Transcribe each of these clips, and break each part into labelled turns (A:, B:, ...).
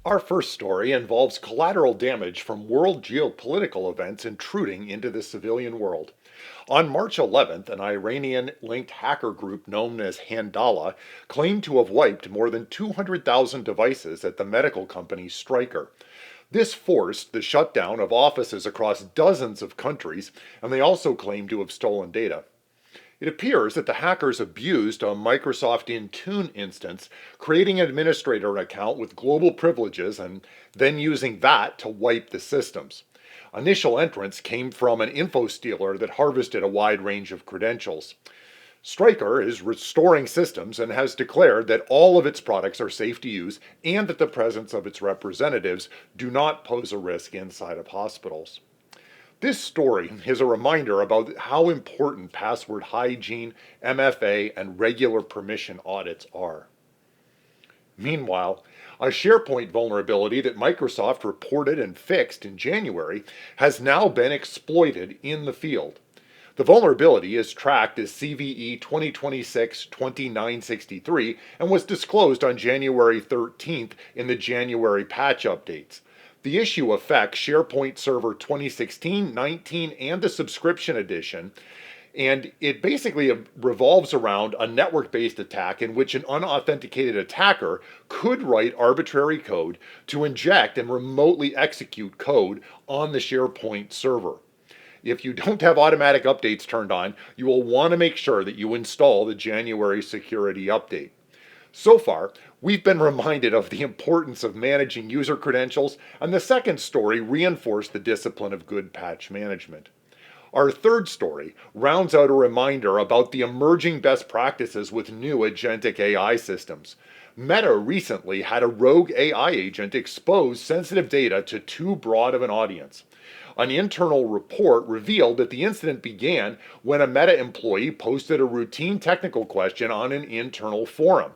A: Our first story involves collateral damage from world geopolitical events intruding into the civilian world. On March 11th, an Iranian linked hacker group known as Handala claimed to have wiped more than 200,000 devices at the medical company Stryker. This forced the shutdown of offices across dozens of countries, and they also claimed to have stolen data. It appears that the hackers abused a Microsoft Intune instance, creating an administrator account with global privileges and then using that to wipe the systems. Initial entrants came from an infostealer that harvested a wide range of credentials. Stryker is restoring systems and has declared that all of its products are safe to use and that the presence of its representatives do not pose a risk inside of hospitals. This story is a reminder about how important password hygiene, MFA, and regular permission audits are. Meanwhile, a SharePoint vulnerability that Microsoft reported and fixed in January has now been exploited in the field. The vulnerability is tracked as CVE 2026-2963 and was disclosed on January 13th in the January patch updates. The issue affects SharePoint Server 2016, 19, and the subscription edition, and it basically revolves around a network-based attack in which an unauthenticated attacker could write arbitrary code to inject and remotely execute code on the SharePoint server. If you don't have automatic updates turned on, you will want to make sure that you install the January security update. So far, we've been reminded of the importance of managing user credentials, and the second story reinforced the discipline of good patch management. Our third story rounds out a reminder about the emerging best practices with new agentic AI systems. Meta recently had a rogue AI agent expose sensitive data to too broad of an audience. An internal report revealed that the incident began when a Meta employee posted a routine technical question on an internal forum.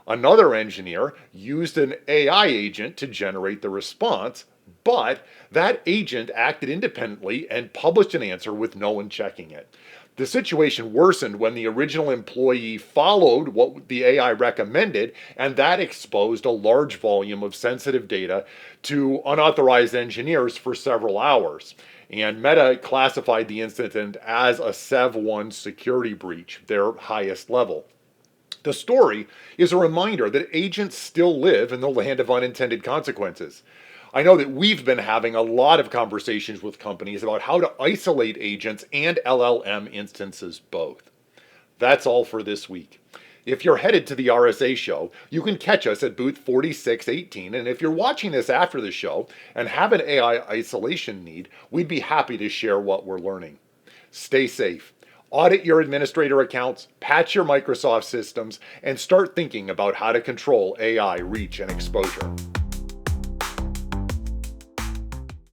A: Another engineer used an AI agent to generate the response, but that agent acted independently and published an answer with no one checking it. The situation worsened when the original employee followed what the AI recommended, and that exposed a large volume of sensitive data to unauthorized engineers for several hours. And Meta classified the incident as a SEV1 security breach, their highest level. The story is a reminder that agents still live in the land of unintended consequences. I know that we've been having a lot of conversations with companies about how to isolate agents and LLM instances both. That's all for this week. If you're headed to the RSA show, you can catch us at booth 4618, and if you're watching this after the show and have an AI isolation need, we'd be happy to share what we're learning. Stay safe. Audit your administrator accounts, patch your Microsoft systems, and start thinking about how to control AI reach and exposure.